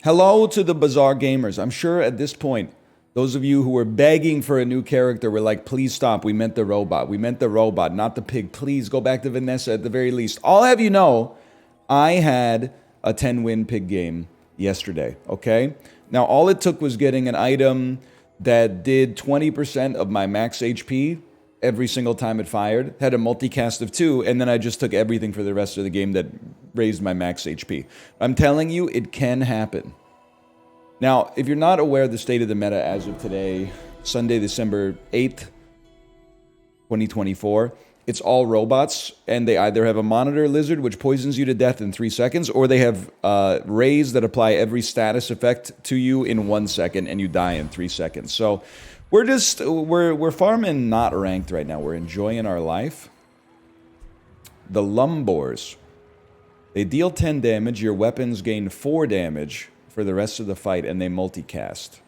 Hello to the Bazaar gamers. I'm sure at this point, those of you who were begging for a new character were like, please stop. We meant the robot. We meant the robot, not the pig. Please go back to Vanessa at the very least. I'll have you know, I had a 10-win pig game yesterday, okay? Now, all it took was getting an item that did 20% of my max HP every single time it fired, had a multicast of 2, and then I just took everything for the rest of the game that raised my max HP. I'm telling you, it can happen. Now, if you're not aware of the state of the meta as of today, Sunday, December 8th, 2024, it's all robots, and they either have a monitor lizard, which poisons you to death in 3 seconds, or they have rays that apply every status effect to you in 1 second, and you die in 3 seconds. So we're farming not ranked right now. We're enjoying our life. The Lumbors. They deal 10 damage. Your weapons gain 4 damage for the rest of the fight, and they multicast.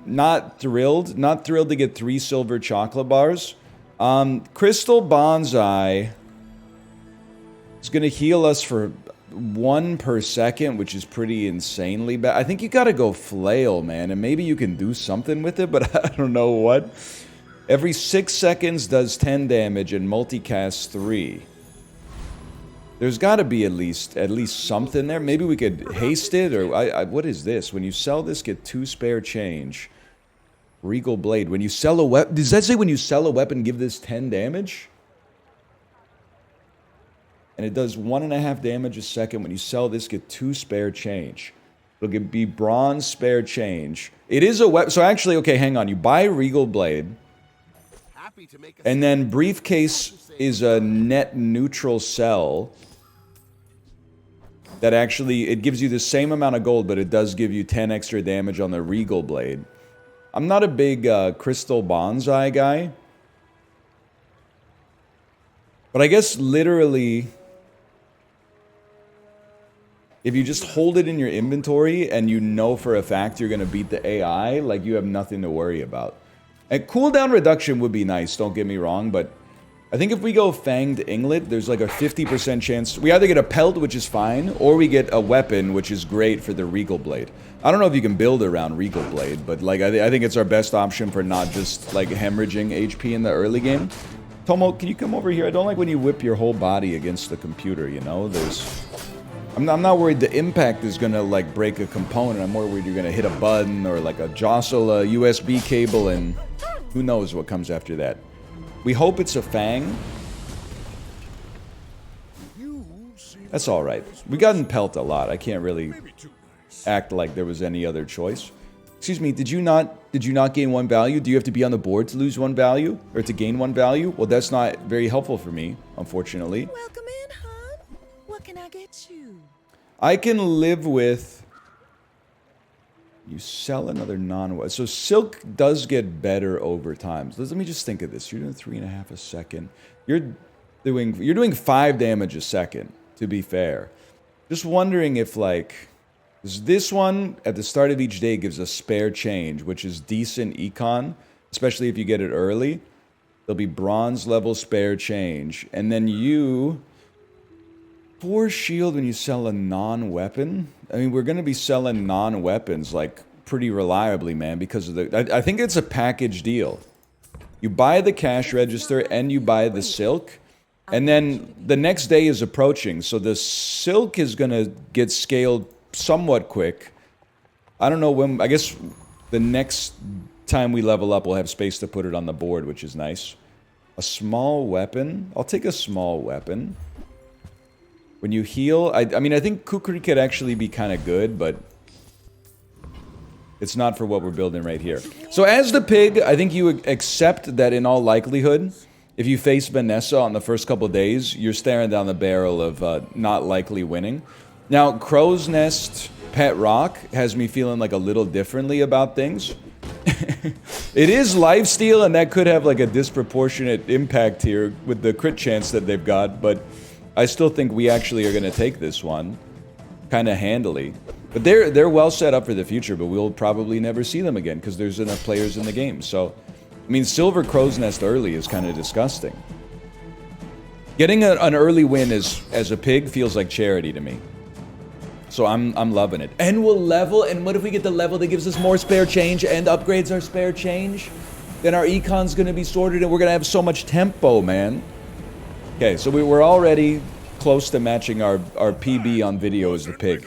Not thrilled. Not thrilled to get 3 silver chocolate bars. Crystal Bonsai is going to heal us for 1 per second, which is pretty insanely bad. I think you gotta go flail, man, and maybe you can do something with it, but I don't know what. Every 6 seconds does 10 damage and multicasts 3. There's got to be at least something there. Maybe we could haste it, or what is this? When you sell this, get 2 spare change. Regal Blade. When you sell a weapon, does that say when you sell a weapon, give this 10 damage? And it does 1.5 damage a second. When you sell this, get 2 spare change. It'll be bronze spare change. It is a weapon. So actually, okay, hang on. You buy Regal Blade. And then Briefcase is a net neutral sell. That actually, it gives you the same amount of gold, but it does give you 10 extra damage on the Regal Blade. I'm not a big Crystal Bonsai guy. But I guess literally, if you just hold it in your inventory and you know for a fact you're going to beat the AI, like you have nothing to worry about. And cooldown reduction would be nice, don't get me wrong, but I think if we go Fanged Inglet, there's like a 50% chance. We either get a pelt, which is fine, or we get a weapon, which is great for the Regal Blade. I don't know if you can build around Regal Blade, but like I think it's our best option for not just like hemorrhaging HP in the early game. Tomo, can you come over here? I don't like when you whip your whole body against the computer, you know? I'm not worried the impact is gonna like break a component. I'm more worried you're gonna hit a button or like a jostle a USB cable, and who knows what comes after that. We hope it's a Fang. That's alright. We gotten pelt a lot. I can't really act like there was any other choice. Excuse me, did you not gain 1 value? Do you have to be on the board to lose 1 value? Or to gain 1 value? Well, that's not very helpful for me, unfortunately. Welcome in, hon. What can I get you? I can live with... You sell another non... So Silk does get better over time. So let me just think of this. You're doing 3.5 a second. You're doing 5 damage a second, to be fair. Just wondering if, like... This one, at the start of each day, gives us spare change, which is decent econ, especially if you get it early. There'll be bronze level spare change. And then you... 4 shield when you sell a non-weapon? I mean, we're going to be selling non-weapons, like, pretty reliably, man, because of the... I think it's a package deal. You buy the cash register and you buy the silk, and then the next day is approaching, so the silk is going to get scaled somewhat quick. I don't know when... I guess the next time we level up, we'll have space to put it on the board, which is nice. A small weapon? I'll take a small weapon. When you heal... I mean, I think Kukri could actually be kind of good, but... It's not for what we're building right here. So as the pig, I think you accept that in all likelihood, if you face Vanessa on the first couple days, you're staring down the barrel of not likely winning. Now, Crow's Nest Pet Rock has me feeling like a little differently about things. It is lifesteal, and that could have like a disproportionate impact here with the crit chance that they've got, but I still think we actually are going to take this one kind of handily. But they're well set up for the future, but we'll probably never see them again because there's enough players in the game. So, I mean, Silver Crow's Nest early is kind of disgusting. Getting an early win as a pig feels like charity to me. So I'm loving it. And we'll level, and what if we get the level that gives us more spare change and upgrades our spare change? Then our econ's gonna be sorted and we're gonna have so much tempo, man. Okay, so we're already close to matching our PB on video as the pig.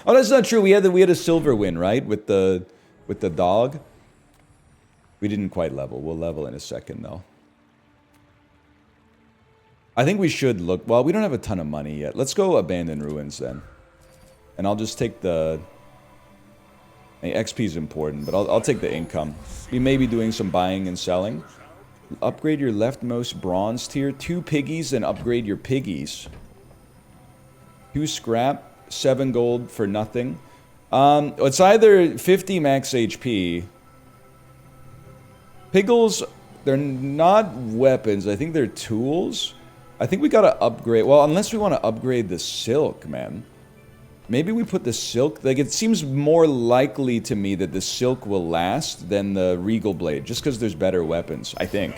Oh, that's not true. We had a silver win, right? With the dog. We didn't quite level. We'll level in a second though. I think we should look... Well, we don't have a ton of money yet. Let's go Abandoned Ruins then. And I'll just take the... XP is important, but I'll take the income. We may be doing some buying and selling. Upgrade your leftmost bronze tier. 2 piggies and upgrade your piggies. 2 scrap. 7 gold for nothing. It's either 50 max HP. Piggles, they're not weapons. I think they're tools. I think we gotta upgrade... Well, unless we want to upgrade the silk, man. Maybe we put the silk... Like, it seems more likely to me that the silk will last than the Regal Blade. Just because there's better weapons, I think.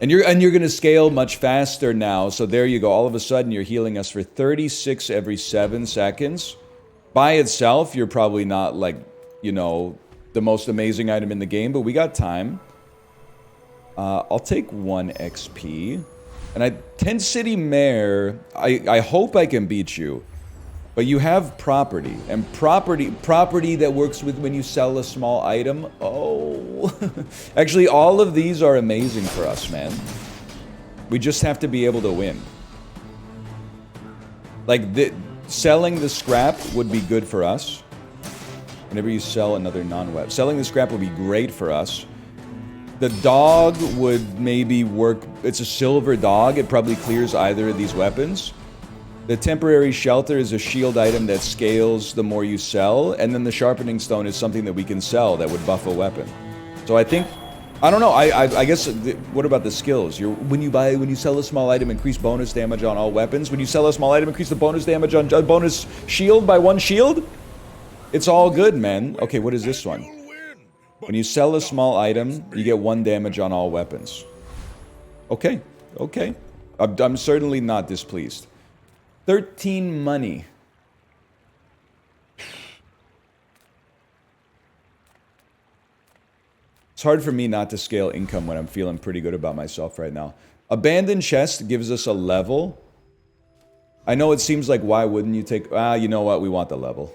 And you're gonna scale much faster now. So there you go. All of a sudden, you're healing us for 36 every 7 seconds. By itself, you're probably not, like, you know, the most amazing item in the game. But we got time. I'll take 1 XP. And Tent City Mare, I hope I can beat you. But you have property. And property that works with when you sell a small item. Oh. Actually, all of these are amazing for us, man. We just have to be able to win. Like, selling the scrap would be good for us. Whenever you sell another non-web. Selling the scrap would be great for us. The dog would maybe work... It's a silver dog. It probably clears either of these weapons. The temporary shelter is a shield item that scales the more you sell. And then the sharpening stone is something that we can sell that would buff a weapon. So I think... I don't know. I guess... What about the skills? When you sell a small item, increase bonus damage on all weapons. When you sell a small item, increase the bonus damage on... bonus shield by 1 shield? It's all good, man. Okay, what is this one? When you sell a small item, you get 1 damage on all weapons. Okay, okay. I'm certainly not displeased. 13 money. It's hard for me not to scale income when I'm feeling pretty good about myself right now. Abandoned chest gives us a level. I know it seems like, why wouldn't you take... you know what? We want the level.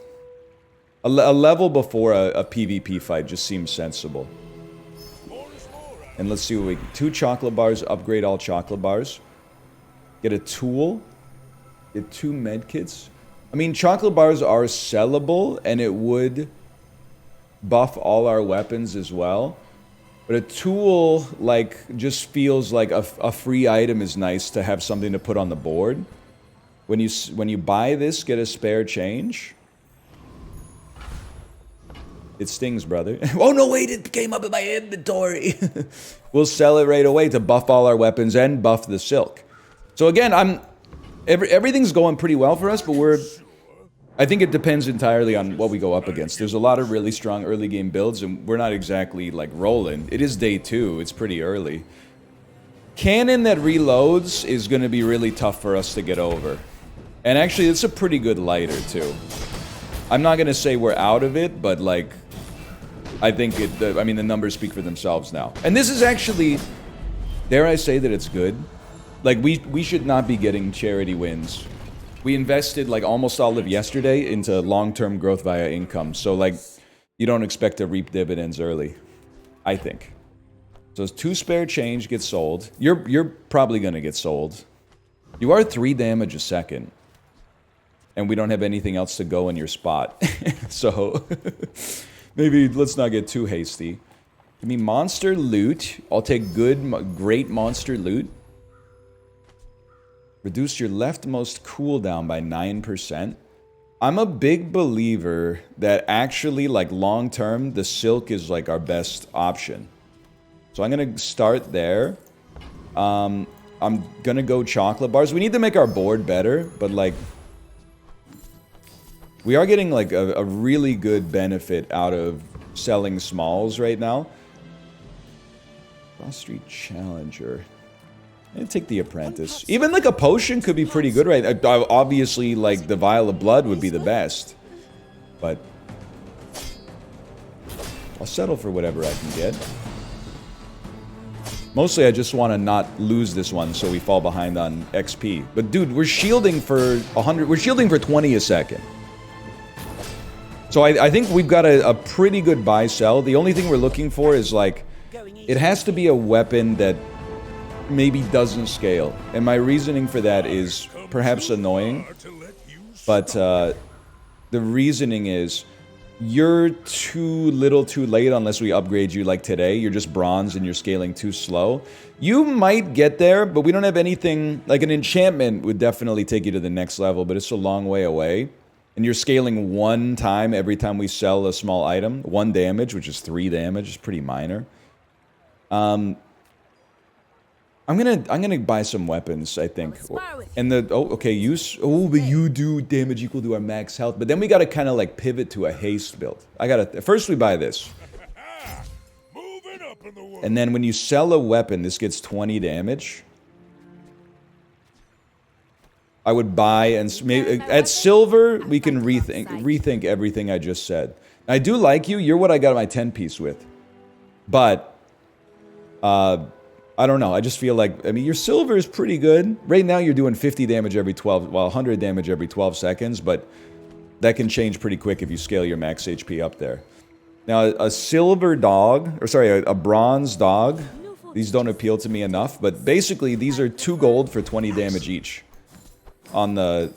A level before a PvP fight just seems sensible. And let's see what we... 2 chocolate bars, upgrade all chocolate bars. Get a tool. Get 2 medkits. I mean, chocolate bars are sellable, and it would buff all our weapons as well. But a tool, like, just feels like a free item is nice to have something to put on the board. When you buy this, get a spare change. It stings, brother. Oh, no, wait, it came up in my inventory. We'll sell it right away to buff all our weapons and buff the silk. So again, everything's going pretty well for us, but I think it depends entirely on what we go up against. There's a lot of really strong early game builds, and we're not exactly, like, rolling. It is day 2. It's pretty early. Cannon that reloads is going to be really tough for us to get over. And actually, it's a pretty good lighter, too. I'm not going to say we're out of it, but, like... I think I mean, the numbers speak for themselves now. And this is actually... Dare I say that it's good? Like, we should not be getting charity wins. We invested, like, almost all of yesterday into long-term growth via income. So, like, you don't expect to reap dividends early. I think. So, 2 spare change get sold. You're probably going to get sold. You are 3 damage a second. And we don't have anything else to go in your spot. So... Maybe let's not get too hasty. Give me monster loot. I'll take great monster loot. Reduce your leftmost cooldown by 9%. I'm a big believer that actually, like, long term, the silk is, like, our best option. So I'm gonna start there. I'm gonna go chocolate bars. We need to make our board better, but, like... We are getting, like, a really good benefit out of selling smalls right now. Cross Street Challenger. And take the apprentice. Even like a potion could be pretty good, right? Obviously, like the vial of blood would be the best. But I'll settle for whatever I can get. Mostly I just want to not lose this one so we fall behind on XP. But dude, we're shielding for 100, we're shielding for 20 a second. So I think we've got a pretty good buy sell. The only thing we're looking for is like, it has to be a weapon that maybe doesn't scale. And my reasoning for that is perhaps annoying. But the reasoning is, you're too little too late unless we upgrade you like today. You're just bronze and you're scaling too slow. You might get there, but we don't have anything... Like an enchantment would definitely take you to the next level, but it's a long way away. And you're scaling 1 time every time we sell a small item. 1 damage, which is 3 damage. It's pretty minor. I'm gonna buy some weapons, I think. And the but you do damage equal to our max health. But then we gotta kind of like pivot to a haste build. First we buy this. And then when you sell a weapon, this gets 20 damage. I would buy, and maybe at silver we can rethink everything I just said. I do like you. You're what I got my 10-piece with. But I don't know. I just feel like, I mean, your silver is pretty good. Right now you're doing 50 damage every 12, well, 100 damage every 12 seconds, but that can change pretty quick if you scale your max HP up there. Now, a silver dog, or sorry, a bronze dog, these don't appeal to me enough, but basically these are 2 gold for 20 damage each on the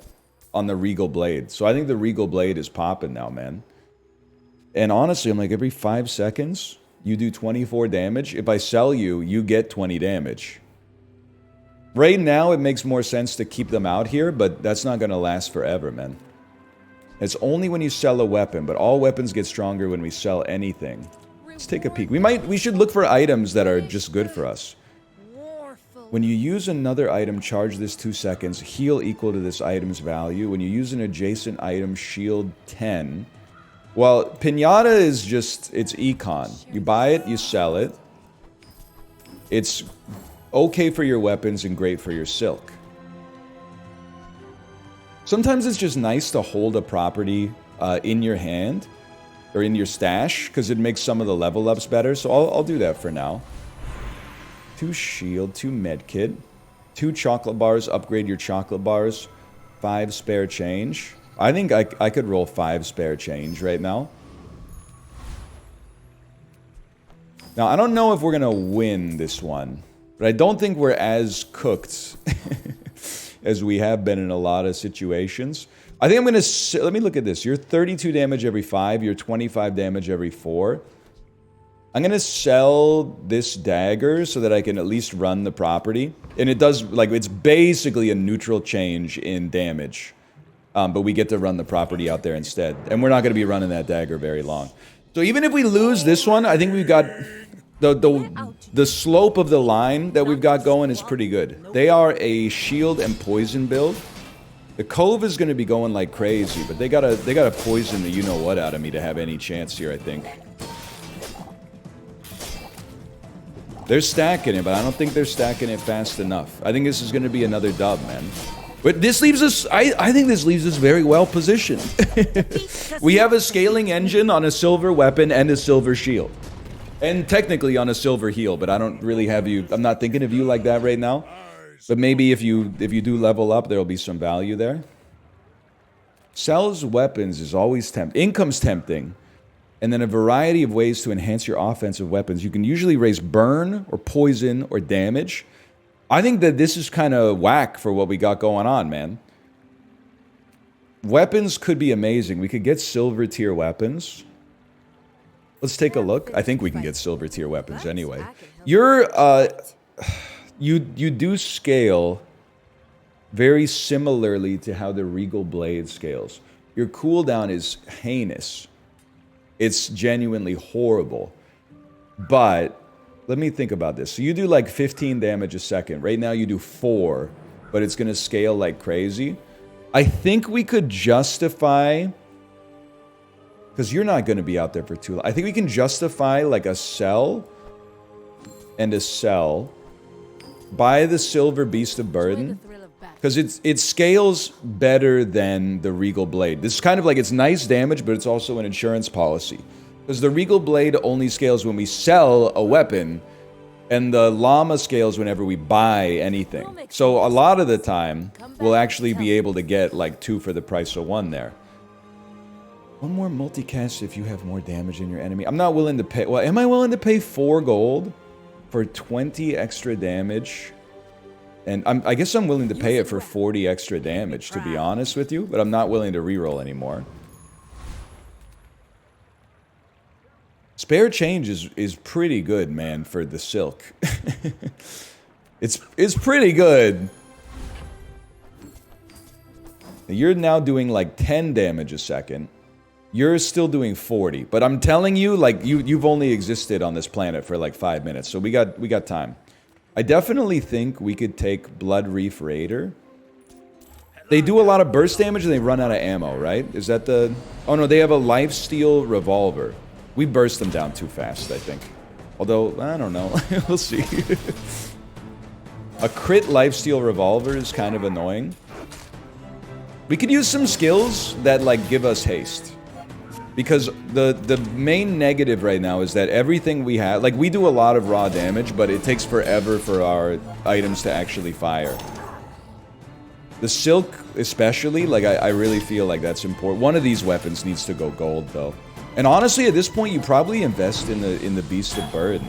Regal Blade. So I think the Regal Blade is popping now, man. And honestly, I'm like, every 5 seconds... you do 24 damage. If I sell you, you get 20 damage. Right now, it makes more sense to keep them out here, but that's not going to last forever, man. It's only when you sell a weapon, but all weapons get stronger when we sell anything. Let's take a peek. We should look for items that are just good for us. When you use another item, charge this 2 seconds. Heal equal to this item's value. When you use an adjacent item, shield 10. Well, Pinata is just, it's econ. You buy it, you sell it. It's okay for your weapons and great for your silk. Sometimes it's just nice to hold a property in your hand, or in your stash, because it makes some of the level ups better, so I'll do that for now. 2 shield, 2 medkit, 2 chocolate bars, upgrade your chocolate bars, 5 spare change. I think I could roll 5 spare change right now. Now, I don't know if we're going to win this one, but I don't think we're as cooked as we have been in a lot of situations. I think I'm going to... Let me look at this. You're 32 damage every 5. You're 25 damage every 4. I'm going to sell this dagger so that I can at least run the property. And it does... Like, it's basically a neutral change in damage. But we get to run the property out there instead. And we're not going to be running that dagger very long. So even if we lose this one, I think we've got... The slope of the line that we've got going is pretty good. They are a shield and poison build. The Cove is going to be going like crazy, but they gotta poison the you-know-what out of me to have any chance here, I think. They're stacking it, but I don't think they're stacking it fast enough. I think this is going to be another dub, man. But this leaves us... I think this leaves us very well positioned. We have a scaling engine on a silver weapon and a silver shield. And technically on a silver heal, but I don't really have you... I'm not thinking of you like that right now. But maybe if you do level up, there'll be some value there. Sells weapons is always tempting. Income's tempting. And then a variety of ways to enhance your offensive weapons. You can usually raise burn, or poison, or damage. I think that this is kind of whack for what we got going on, man. Weapons could be amazing. We could get silver tier weapons. Let's take a look. I think we can get silver tier weapons anyway. You do scale very similarly to how the Regal Blade scales. Your cooldown is heinous. It's genuinely horrible. But let me think about this. So you do like 15 damage a second. Right now you do 4, but it's going to scale like crazy. I think we could justify... Because you're not going to be out there for too long. I think we can justify like a sell and a sell. buy the Silver Beast of Burden. Because it scales better than the Regal Blade. This is kind of like, it's nice damage, but it's also an insurance policy. Because the Regal Blade only scales when we sell a weapon, and the Llama scales whenever we buy anything. So a lot of the time, we'll actually be able to get like 2 for the price of 1 there. One more multicast if you have more damage than your enemy. I'm not willing to pay... Well, am I willing to pay 4 gold for 20 extra damage? And I guess I'm willing to pay it for 40 extra damage, to be honest with you. But I'm not willing to reroll anymore. Spare change is pretty good, man, for the Silk. It's pretty good. You're now doing like 10 damage a second. You're still doing 40. But I'm telling you, like, you've only existed on this planet for like 5 minutes. So we got time. I definitely think we could take Blood Reef Raider. They do a lot of burst damage and they run out of ammo, right? Is that the... Oh no, they have a Lifesteal Revolver. We burst them down too fast, I think. Although, I don't know. We'll see. A crit Lifesteal Revolver is kind of annoying. We could use some skills that, like, give us haste. Because the main negative right now is that everything we have... Like, we do a lot of raw damage, but it takes forever for our items to actually fire. The Silk, especially, like, I really feel like that's important. One of these weapons needs to go gold, though. And honestly, at this point, you probably invest in the Beast of Burden.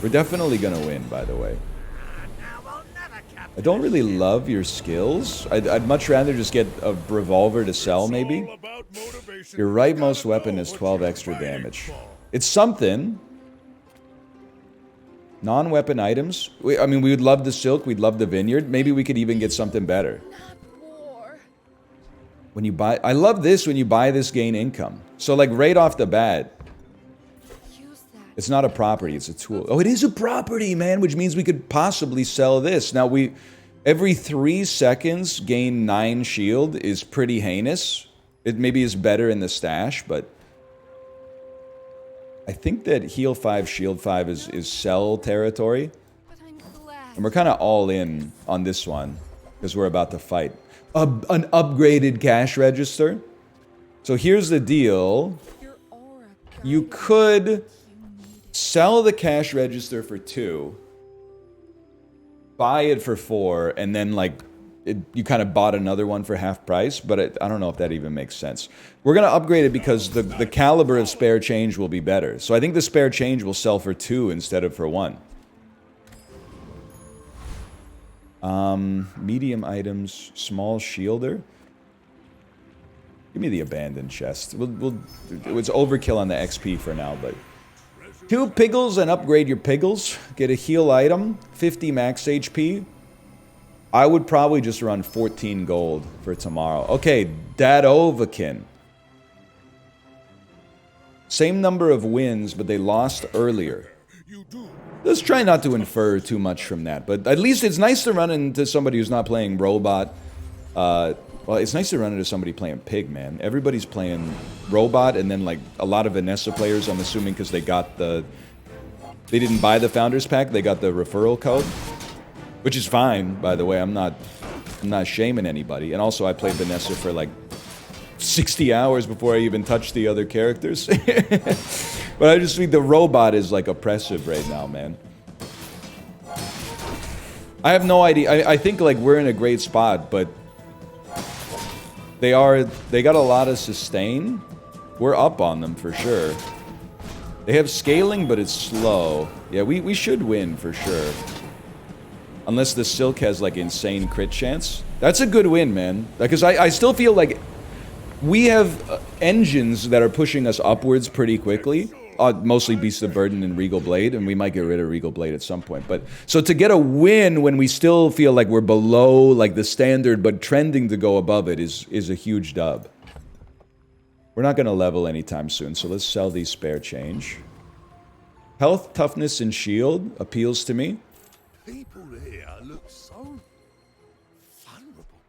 We're definitely gonna win, by the way. I don't really love your skills. I'd much rather just get a revolver to sell, maybe. Your rightmost weapon has 12 extra damage. It's something. Non-weapon items. I mean, we would love the Silk. We'd love the Vineyard. Maybe we could even get something better. When you buy... I love this. When you buy this, gain income. So, like, right off the bat... It's not a property, it's a tool. Oh, it is a property, man, which means we could possibly sell this. Now, every 3 seconds, gain 9 shield is pretty heinous. It maybe is better in the stash, but... I think that heal 5, shield 5 is sell territory. And we're kind of all in on this one, because we're about to fight. An upgraded cash register. So here's the deal. You could... sell the cash register for 2, buy it for 4, and then, like, you kind of bought another one for half price, but I don't know if that even makes sense. We're going to upgrade it because the caliber of spare change will be better. So I think the spare change will sell for 2 instead of for 1. Medium items, small shielder. Give me the abandoned chest. It's overkill on the XP for now, but... 2 piggles and upgrade your piggles. Get a heal item. 50 max HP. I would probably just run 14 gold for tomorrow. Okay, Dadovakin. Same number of wins, but they lost earlier. Let's try not to infer too much from that. But at least it's nice to run into somebody who's not playing Robot. Well, it's nice to run into somebody playing Pig, man. Everybody's playing Robot, and then, like, a lot of Vanessa players, I'm assuming, because they got the... They didn't buy the Founders Pack, they got the referral code. Which is fine, by the way. I'm not shaming anybody. And also, I played Vanessa for, like, 60 hours before I even touched the other characters. But I just think the Robot is, like, oppressive right now, man. I have no idea. I think, like, we're in a great spot, but... They got a lot of sustain. We're up on them for sure. They have scaling, but it's slow. Yeah, we should win for sure. Unless the Silk has, like, insane crit chance. That's a good win, man. Because I still feel like we have engines that are pushing us upwards pretty quickly. Mostly Beast of Burden and Regal Blade, and we might get rid of Regal Blade at some point. But so to get a win when we still feel like we're below, like, the standard, but trending to go above it is a huge dub. We're not going to level anytime soon, so let's sell these spare change. Health, toughness, and shield appeals to me. People here look so vulnerable.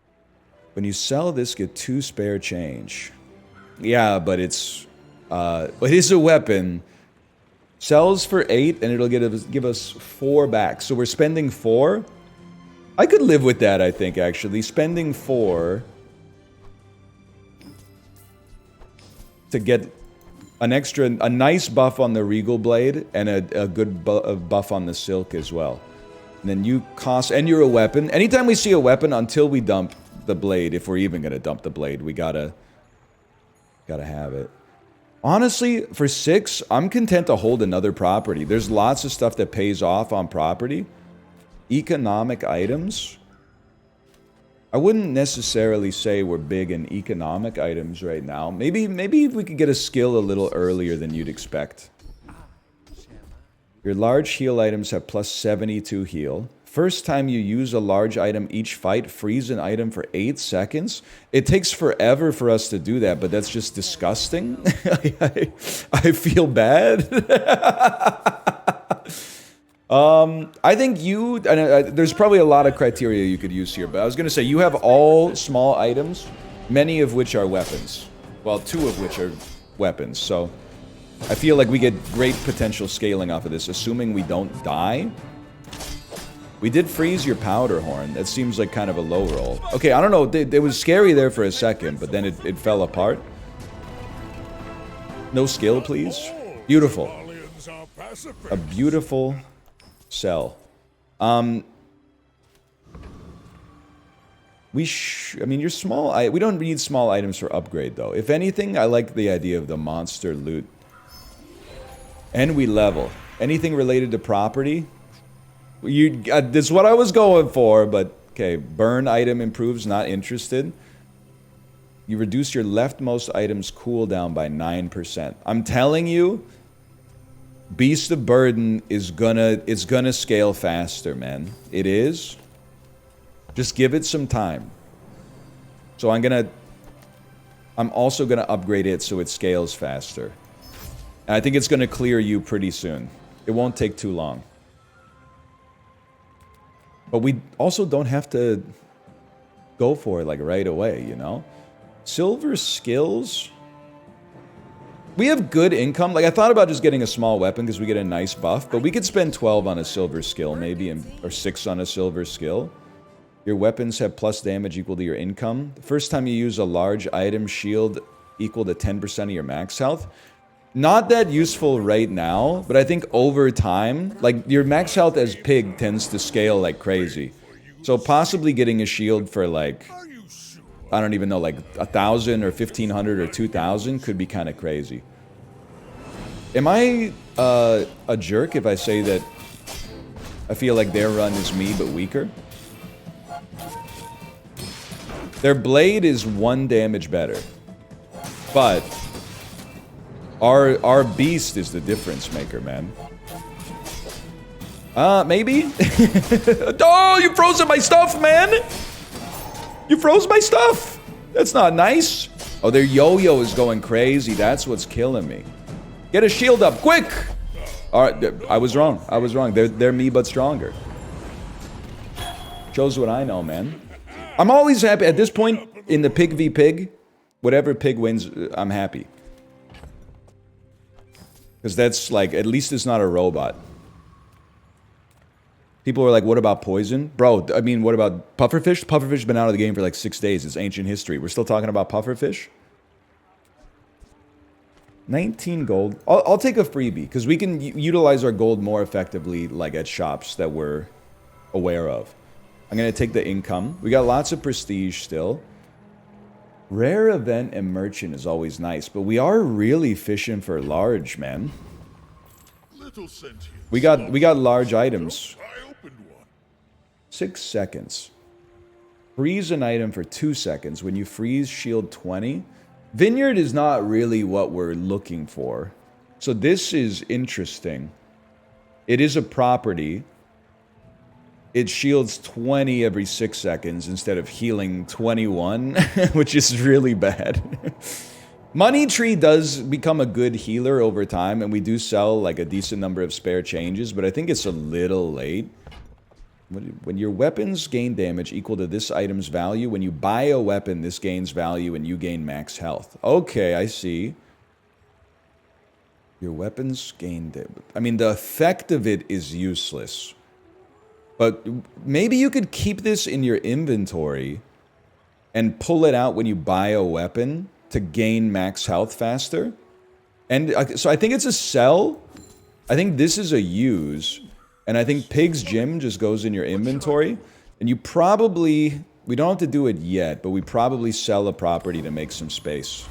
When you sell this, get 2 spare change. Yeah, but it's... it is a weapon. Sells for 8, and it'll give us 4 back. So we're spending 4. I could live with that, I think, actually. Spending 4 to get a nice buff on the Regal Blade and a good buff on the Silk as well. And then you cost, and you're a weapon. Anytime we see a weapon, until we dump the blade, if we're even gonna dump the blade, we gotta have it. Honestly, for 6, I'm content to hold another property. There's lots of stuff that pays off on property. Economic items. I wouldn't necessarily say we're big in economic items right now. Maybe we could get a skill a little earlier than you'd expect. Your large heal items have plus 72 heal. First time you use a large item each fight, freeze an item for 8 seconds. It takes forever for us to do that, but that's just disgusting. I feel bad. I think there's probably a lot of criteria you could use here, but I was going to say you have all small items, many of which are weapons. Well, 2 of which are weapons, so I feel like we get great potential scaling off of this, assuming we don't die. We did freeze your powder horn. That seems like kind of a low roll. Okay, I don't know. It was scary there for a second, but then it fell apart. No skill, please. Beautiful. A beautiful cell. I mean, you're small. We don't need small items for upgrade, though. If anything, I like the idea of the monster loot. And we level. Anything related to property? This is what I was going for, but okay. Burn item improves, not interested. You reduce your leftmost item's cooldown by 9%. I'm telling you, Beast of Burden is gonna scale faster, man. It is. Just give it some time. So I'm also gonna upgrade it so it scales faster. And I think it's gonna clear you pretty soon. It won't take too long. But we also don't have to go for it like right away, you know? Silver skills. We have good income. Like, I thought about just getting a small weapon because we get a nice buff, but we could spend 12 on a silver skill maybe, or 6 on a silver skill. Your weapons have plus damage equal to your income. The first time you use a large item, shield equal to 10% of your max health. Not that useful right now, but I think over time, like, your max health as Pig tends to scale like crazy. So possibly getting a shield for, like, I don't even know, like 1,000 or 1,500 or 2,000 could be kind of crazy. Am I a jerk if I say that I feel like their run is me but weaker? Their blade is 1 damage better, but our beast is the difference maker, man. Maybe? Oh, you froze my stuff, man! You froze my stuff! That's not nice. Oh, their yo-yo is going crazy. That's what's killing me. Get a shield up, quick! Alright, I was wrong. I was wrong. They're me but stronger. Shows what I know, man. I'm always happy. At this point, in the Pig v Pig, whatever Pig wins, I'm happy. Because that's, like, at least it's not a robot. People are like, what about poison? Bro, I mean, what about pufferfish? Pufferfish's been out of the game for like 6 days. It's ancient history. We're still talking about pufferfish? 19 gold. I'll take a freebie, because we can utilize our gold more effectively, like, at shops that we're aware of. I'm going to take the income. We got lots of prestige still. Rare event and merchant is always nice, but we are really fishing for large, man. We got large items. 6 seconds. Freeze an item for 2 seconds. When you freeze, shield 20. Vineyard is not really what we're looking for. So this is interesting. It is a property. It shields 20 every 6 seconds instead of healing 21, which is really bad. Money Tree does become a good healer over time, and we do sell like a decent number of spare changes, but I think it's a little late. When your weapons gain damage equal to this item's value, when you buy a weapon, this gains value and you gain max health. Okay, I see. Your weapons gain... I mean, the effect of it is useless. But maybe you could keep this in your inventory and pull it out when you buy a weapon to gain max health faster. And so I think it's a sell. I think this is a use. And I think Pig's Gym just goes in your inventory. And you probably... We don't have to do it yet, but we probably sell a property to make some space.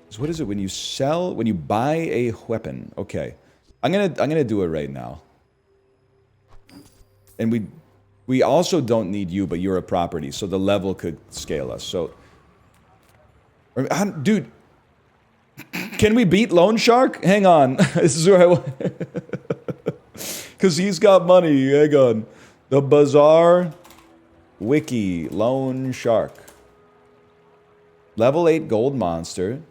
So what is it when you sell... When you buy a weapon? Okay. I'm gonna do it right now. And we also don't need you, but you're a property, so the level could scale us. So, dude, can we beat Loan Shark? Hang on, this is where I want. Because he's got money. Hang on, the Bazaar Wiki Loan Shark, level 8 gold monster.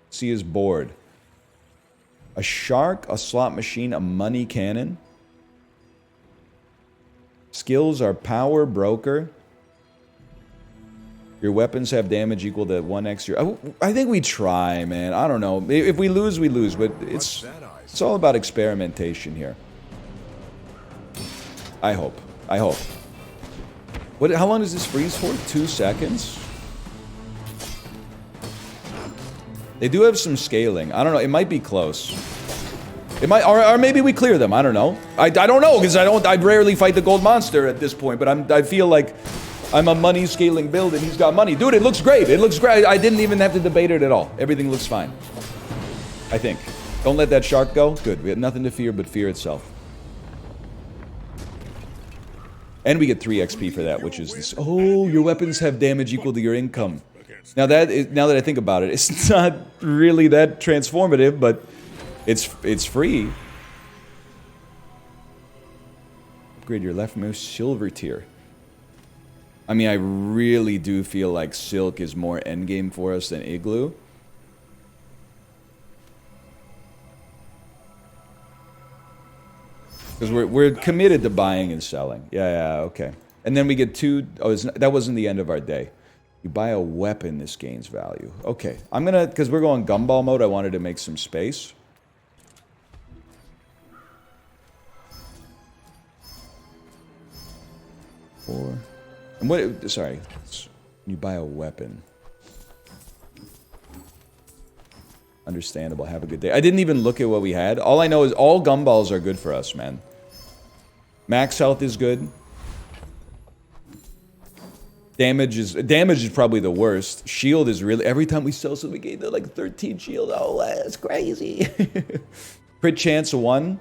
See his board. A shark, a slot machine, a money cannon. Skills are power broker. Your weapons have damage equal to 1x your... I think we try, man. I don't know. If we lose, we lose. But it's all about experimentation here. I hope. I hope. How long does this freeze for? 2 seconds? They do have some scaling. I don't know. It might be close. It might, or maybe we clear them. I don't know. I don't know because I rarely fight the gold monster at this point. But I feel like I'm a money scaling build and he's got money, dude. It looks great. It looks great. I didn't even have to debate it at all. Everything looks fine. I think. Don't let that shark go. Good. We have nothing to fear but fear itself. And we get 3 XP for that, which is this. Oh, your weapons have damage equal to your income. Now that I think about it, it's not really that transformative, but it's free. Upgrade your leftmost silver tier. I mean, I really do feel like Silk is more endgame for us than Igloo. Because we're committed to buying and selling. Yeah, okay. And then we get 2... Oh, that wasn't the end of our day. You buy a weapon, this gains value. Okay, I'm gonna... Because we're going gumball mode, I wanted to make some space. And what... Sorry. You buy a weapon. Understandable. Have a good day. I didn't even look at what we had. All I know is all gumballs are good for us, man. Max health is good. Damage is probably the worst. Shield is really... Every time we sell something, we gain like 13 shield. Oh, that's crazy. Crit chance 1.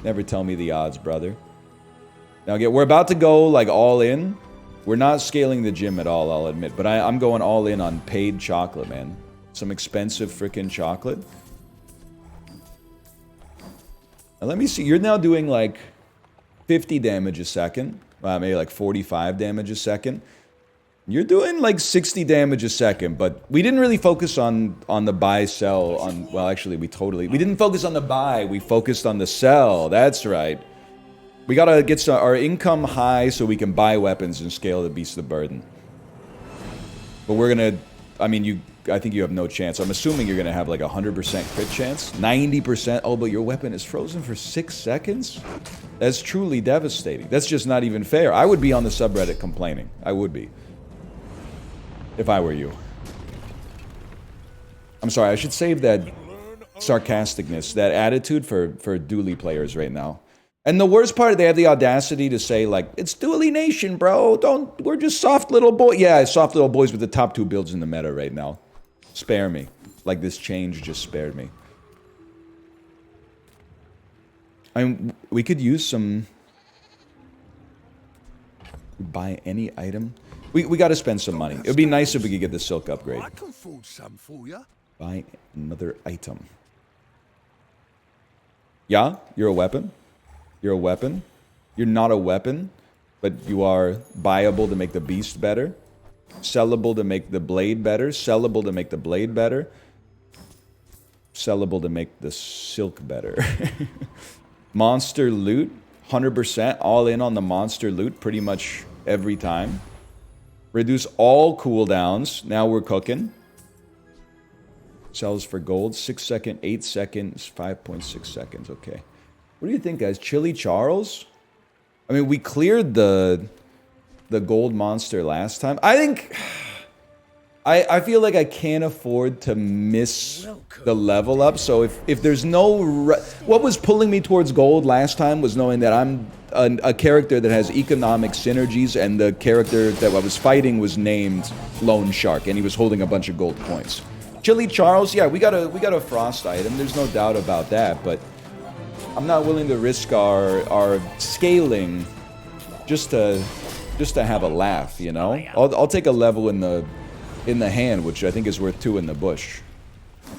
Never tell me the odds, brother. Now, again, we're about to go like all in. We're not scaling the gym at all, I'll admit. But I'm going all in on paid chocolate, man. Some expensive freaking chocolate. Now, let me see. You're now doing like 50 damage a second. Maybe like 45 damage a second. You're doing like 60 damage a second, but we didn't really focus on the buy sell on... Well, actually, we didn't focus on the buy. We focused on the sell. That's right. We gotta get our income high so we can buy weapons and scale the beast of burden. But we're gonna... I mean, I think you have no chance. I'm assuming you're gonna have like 100% crit chance. 90%. Oh, but your weapon is frozen for 6 seconds? That's truly devastating. That's just not even fair. I would be on the subreddit complaining. I would be. If I were you. I'm sorry, I should save that sarcasticness, that attitude for Dooley players right now. And the worst part, they have the audacity to say, like, it's Dooley Nation, bro. We're just soft little boys. Yeah, soft little boys with the top 2 builds in the meta right now. Spare me. Like this change just spared me. I mean, we could use some... Buy any item. We gotta spend some money. It would be nice if we could get the silk upgrade. I can forge some for you. Buy another item. Yeah? You're a weapon? You're a weapon? You're not a weapon, but you are buyable to make the beast better. Sellable to make the blade better. Sellable to make the blade better. Sellable to make the silk better. Monster loot. 100% all in on the monster loot pretty much every time. Reduce all cooldowns. Now we're cooking. Sells for gold. 6 second, 8 seconds, 5.6 seconds. Okay. What do you think, guys? Chili Charles? I mean, we cleared the gold monster last time. I think... I feel like I can't afford to miss the level up. So if there's no... What was pulling me towards gold last time was knowing that I'm a character that has economic synergies, and the character that I was fighting was named Lone Shark, and he was holding a bunch of gold coins. Chili Charles, yeah, we got a frost item. There's no doubt about that, but I'm not willing to risk our scaling just to have a laugh, you know? I'll take a level in the hand, which I think is worth 2 in the bush.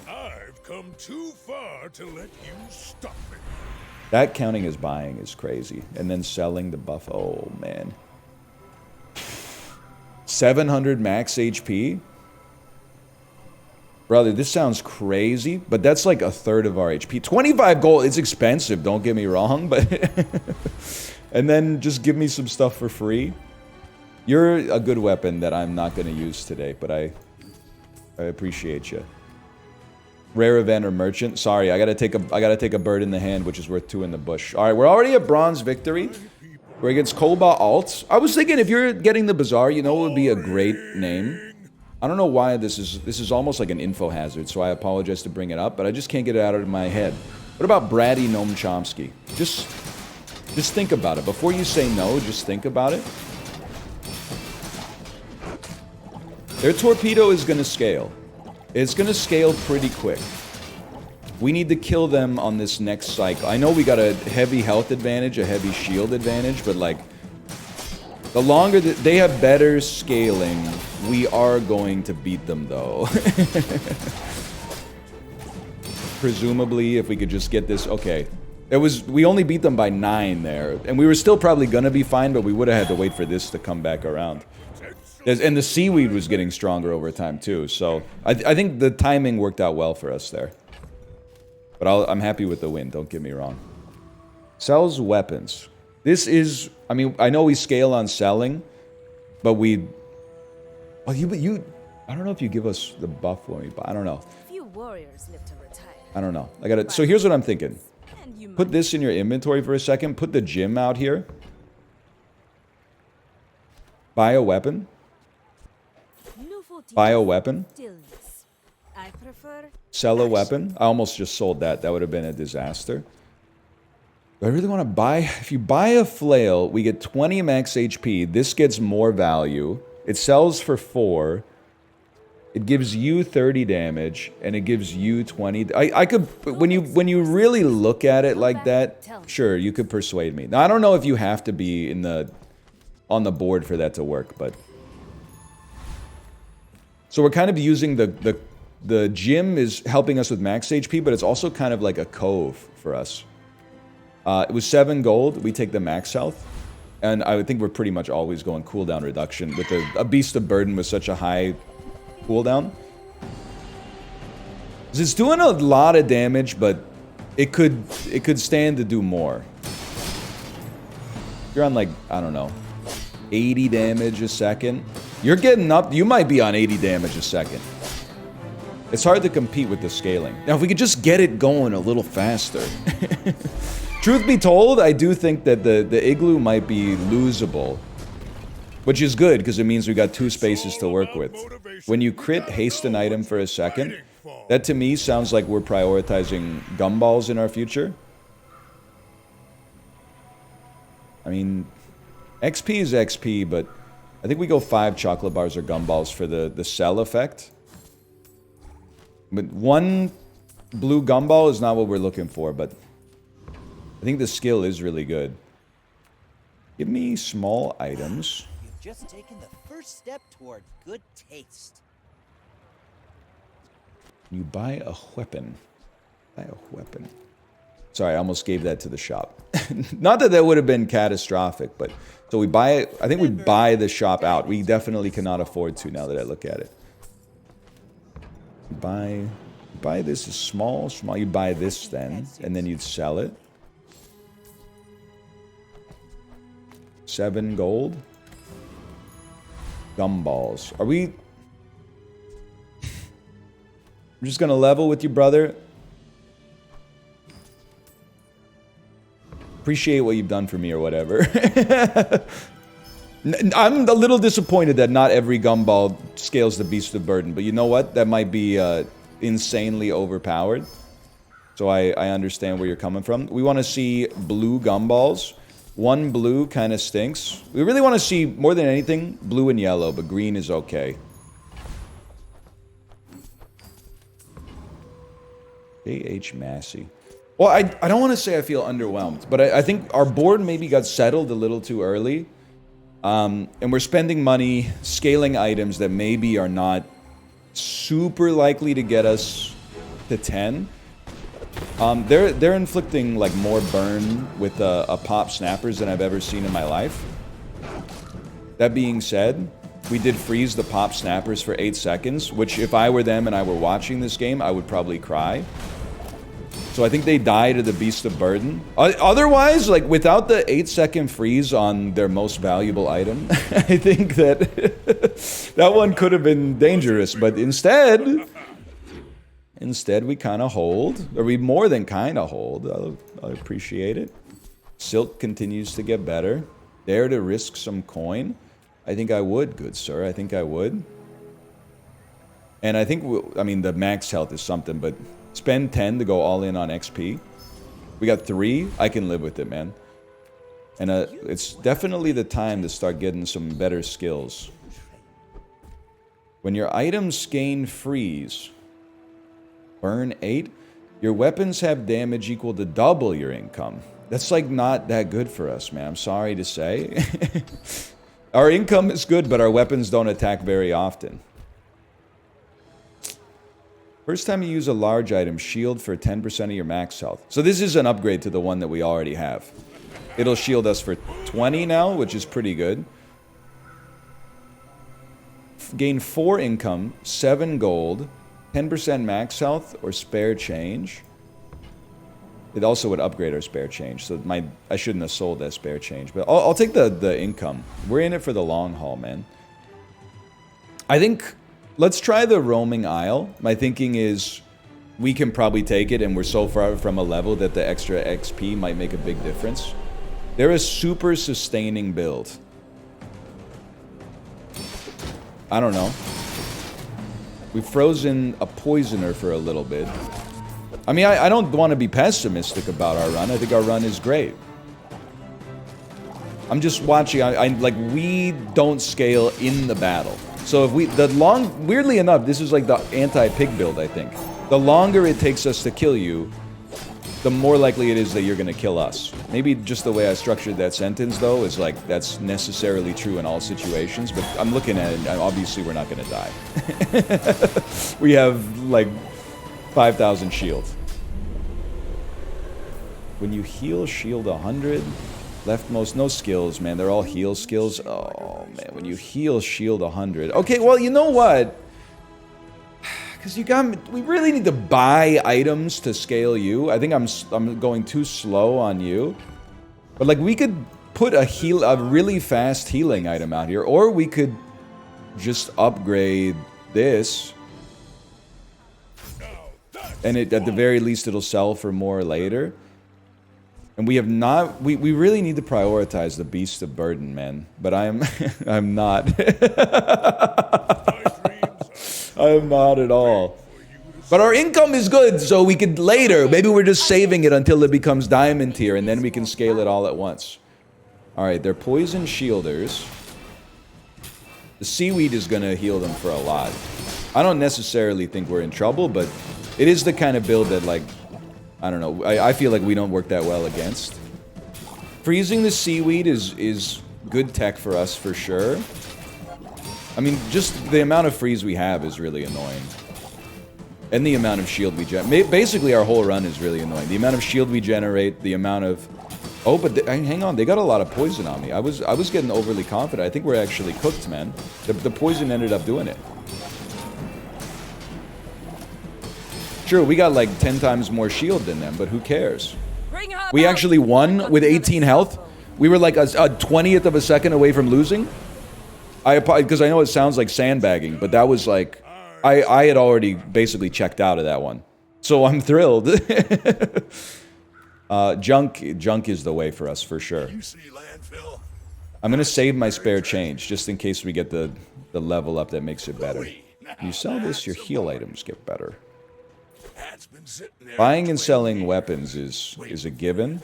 I've come too far to let you stop me. That counting as buying is crazy. And then selling the buff. Oh, man. 700 max HP? Brother, this sounds crazy, but that's like a third of our HP. 25 gold, it's expensive, don't get me wrong, but... And then just give me some stuff for free. You're a good weapon that I'm not going to use today, but I appreciate you. Rare event or merchant. Sorry, I gotta take a bird in the hand, which is worth 2 in the bush. All right, we're already at bronze victory. We're against Koba Alt. I was thinking if you're getting the Bazaar, you know what would be a great name? I don't know why this is almost like an info hazard, so I apologize to bring it up, but I just can't get it out of my head. What about Bratty Noam Chomsky? Just think about it. Before you say no, just think about it. Their torpedo is going to scale. It's going to scale pretty quick. We need to kill them on this next cycle. I know we got a heavy health advantage, a heavy shield advantage, but like, the longer that they have better scaling, we are going to beat them though. Presumably, if we could just get this, okay. We only beat them by 9 there, and we were still probably gonna be fine, but we would have had to wait for this to come back around. And the seaweed was getting stronger over time too, so I think the timing worked out well for us there. But I'm happy with the win, don't get me wrong. Sells weapons. This is, I mean, I know we scale on selling, but we... Well, you I don't know if you give us the buff when we buy, I don't know. Few warriors live to retire. I don't know. So here's what I'm thinking. Put this in your inventory for a second. Put the gym out here. Buy a weapon. Buy a weapon. I prefer Sell a weapon. I almost just sold that. That would have been a disaster. Do I really want to buy? If you buy a flail, we get 20 max HP. This gets more value. It sells for 4. It gives you 30 damage, and it gives you 20. I could, when you really look at it like that, sure, you could persuade me. Now, I don't know if you have to be on the board for that to work, but... So we're kind of using the gym is helping us with max HP, but it's also kind of like a cove for us. It was 7 gold. We take the max health. And I would think we're pretty much always going cooldown reduction with a Beast of Burden with such a high cooldown. It's doing a lot of damage, but it could stand to do more. You're on like, I don't know, 80 damage a second. You're getting up, you might be on 80 damage a second. It's hard to compete with the scaling. Now, if we could just get it going a little faster. Truth be told, I do think that the igloo might be losable. Which is good, because it means we got 2 spaces to work with. When you crit haste an item for a second, that to me sounds like we're prioritizing gumballs in our future. I mean, XP is XP, but I think we go 5 chocolate bars or gumballs for the cell effect. But 1 blue gumball is not what we're looking for, but I think the skill is really good. Give me small items. You've just taken the first step toward good taste. You buy a weapon. Buy a weapon. Sorry, I almost gave that to the shop. Not that that would have been catastrophic, but... So we buy it. I think we buy the shop out. We definitely cannot afford to now that I look at it. Buy this is small. You'd buy this then, and then you'd sell it. 7 gold. Gumballs. Are we... I'm just gonna level with you, brother. Appreciate what you've done for me or whatever. I'm a little disappointed that not every gumball scales the Beast of Burden, but you know what? That might be insanely overpowered. So I understand where you're coming from. We want to see blue gumballs. One blue kind of stinks. We really want to see, more than anything, blue and yellow, but green is okay. A.H. Massey. Well, I don't want to say I feel underwhelmed, but I think our board maybe got settled a little too early. And we're spending money scaling items that maybe are not super likely to get us to 10. They're inflicting like more burn with a pop snappers than I've ever seen in my life. That being said, we did freeze the pop snappers for 8 seconds, which if I were them and I were watching this game, I would probably cry. So I think they die to the Beast of Burden. Otherwise, like without the 8-second freeze on their most valuable item, I think that that one could have been dangerous. But instead we kind of hold, or we more than kind of hold. I appreciate it. Silk continues to get better. Dare to risk some coin? I think I would, good sir. I think I would. And I think, I mean, the max health is something, but spend 10 to go all in on XP. We got 3. I can live with it, man. And it's definitely the time to start getting some better skills. When your items gain freeze, burn 8, your weapons have damage equal to double your income. That's like not that good for us, man. I'm sorry to say. Our income is good, but our weapons don't attack very often. First time you use a large item, shield for 10% of your max health. So this is an upgrade to the one that we already have. It'll shield us for 20 now, which is pretty good. Gain 4 income, 7 gold, 10% max health, or spare change. It also would upgrade our spare change, so I shouldn't have sold that spare change. But I'll take the income. We're in it for the long haul, man. I think... let's try the roaming isle. My thinking is we can probably take it, and we're so far from a level that the extra XP might make a big difference. They're a super sustaining build. I don't know. We've frozen a poisoner for a little bit. I mean, I don't want to be pessimistic about our run. I think our run is great. I'm just watching. Like, we don't scale in the battle. So if weirdly enough, this is like the anti-pig build, I think. The longer it takes us to kill you, the more likely it is that you're going to kill us. Maybe just the way I structured that sentence, though, is like, that's necessarily true in all situations, but I'm looking at it, and obviously we're not going to die. We have, like, 5,000 shield. When you heal, shield 100... leftmost, no skills, man. They're all heal skills. Oh, man. When you heal, shield 100. Okay, well, you know what? Because we really need to buy items to scale you. I think I'm going too slow on you. But, like, we could put a really fast healing item out here. Or we could just upgrade this. And at the very least, it'll sell for more later. And we have not... We really need to prioritize the Beast of Burden, man. But I'm not. I am not at all. But our income is good, so we could later... maybe we're just saving it until it becomes diamond tier, and then we can scale it all at once. Alright, they're poison shielders. The seaweed is going to heal them for a lot. I don't necessarily think we're in trouble, but it is the kind of build that, like... I don't know. I feel like we don't work that well against. Freezing the seaweed is good tech for us, for sure. I mean, just the amount of freeze we have is really annoying. And the amount of shield we generate. Basically, our whole run is really annoying. The amount of shield we generate, the amount of... oh, but hang on. They got a lot of poison on me. I was getting overly confident. I think we're actually cooked, man. The poison ended up doing it. Sure, we got like 10 times more shield than them, but who cares? We actually won with 18 health. We were like a 20th of a second away from losing. Because I know it sounds like sandbagging, but that was like I had already basically checked out of that one. So I'm thrilled. Junk is the way for us, for sure. You see landfill? I'm going to save my spare change, just in case we get the level up that makes it better. You sell this, your heal items get better. Hat's been sitting there Buying for and 20 selling years. weapons is a given.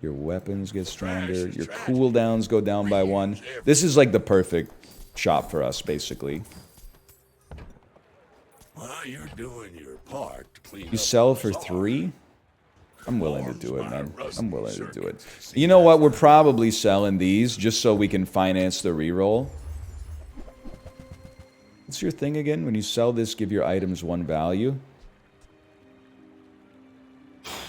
Your weapons get stronger. Your cooldowns go down by 1. This is like the perfect shop for us, basically. Well, you're doing your part to clean You up sell the for bazaar. 3? I'm willing to do it, man. I'm willing to do it. You know what? We're probably selling these just so we can finance the reroll. What's your thing again? When you sell this, give your items 1 value.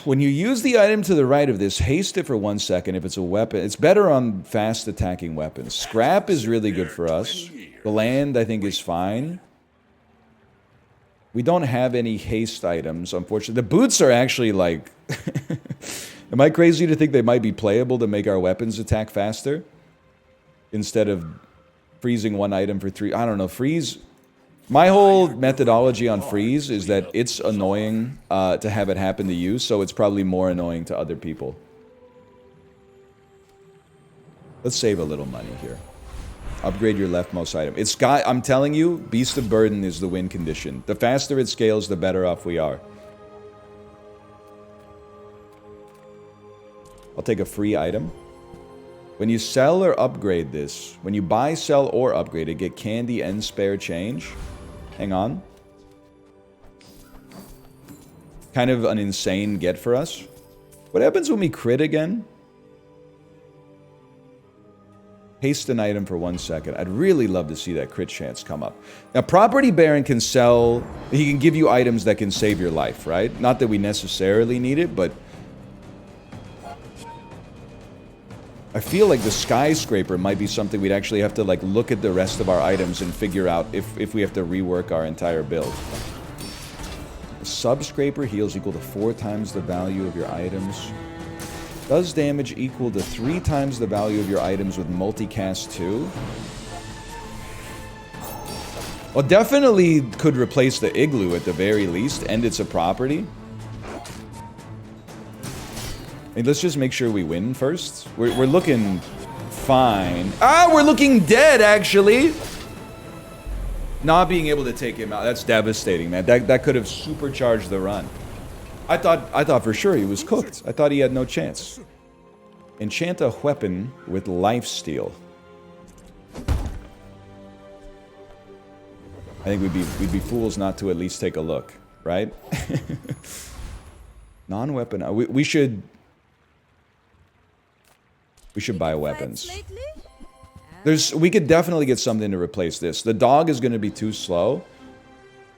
When you use the item to the right of this, haste it for 1 second if it's a weapon. It's better on fast attacking weapons. Scrap is really good for us. The land, I think, is fine. We don't have any haste items, unfortunately. The boots are actually like... Am I crazy to think they might be playable to make our weapons attack faster? Instead of freezing 1 item for 3... I don't know, freeze... My whole methodology on freeze is that it's annoying to have it happen to you, so it's probably more annoying to other people. Let's save a little money here. Upgrade your leftmost item. It's got, I'm telling you, Beast of Burden is the win condition. The faster it scales, the better off we are. I'll take a free item. When you sell or upgrade this, when you buy, sell, or upgrade it, get candy and spare change. Hang on. Kind of an insane get for us. What happens when we crit again? Haste an item for 1 second. I'd really love to see that crit chance come up. Now, Property Baron can sell... He can give you items that can save your life, right? Not that we necessarily need it, but... I feel like the skyscraper might be something we'd actually have to like look at the rest of our items and figure out if we have to rework our entire build. The subscraper heals equal to 4 times the value of your items. Does damage equal to 3 times the value of your items with multicast 2. Well, definitely could replace the igloo at the very least, and it's a property. Hey, let's just make sure we win first. We're looking fine. Ah, we're looking dead, actually. Not being able to take him out, that's devastating, man. That could have supercharged the run. I thought for sure he was cooked. I thought he had no chance. Enchant a weapon with lifesteal. I think we'd be fools not to at least take a look, right? Non-weapon. We should buy weapons. We could definitely get something to replace this. The dog is going to be too slow.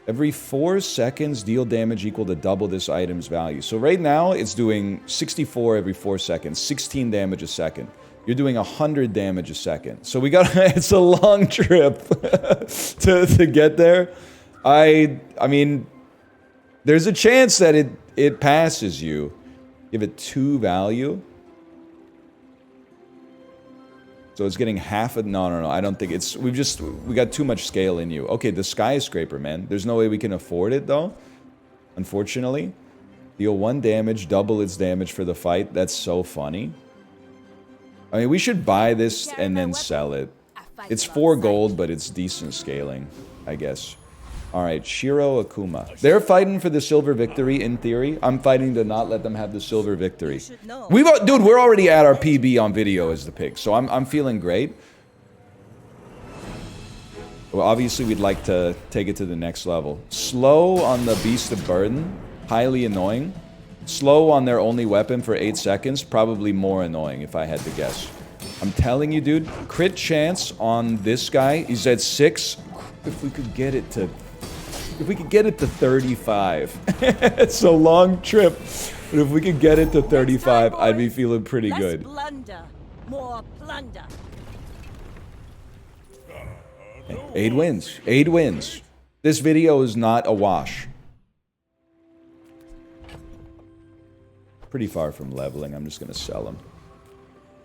Every 4 seconds, deal damage equal to double this item's value. So right now, it's doing 64 every 4 seconds, 16 damage a second. You're doing 100 damage a second. So we got, it's a long trip to get there. I mean, there's a chance that it passes you. Give it 2 value. So it's getting half of... No. I don't think it's... We got too much scale in you. Okay, the skyscraper, man. There's no way we can afford it, though. Unfortunately. Deal 1 damage, double its damage for the fight. That's so funny. I mean, we should buy this and then sell it. It's 4 gold, but it's decent scaling, I guess. Alright, Shiro Akuma. They're fighting for the silver victory, in theory. I'm fighting to not let them have the silver victory. Dude, we're already at our PB on video as the pig, so I'm feeling great. Well, obviously, we'd like to take it to the next level. Slow on the Beast of Burden. Highly annoying. Slow on their only weapon for 8 seconds. Probably more annoying, if I had to guess. I'm telling you, dude. Crit chance on this guy. He's at 6. If we could get it to... If we could get it to 35. It's a long trip. But if we could get it to 35, I'd be feeling pretty good. Plunder. More plunder. 8 wins. 8 wins. This video is not a wash. Pretty far from leveling. I'm just going to sell them.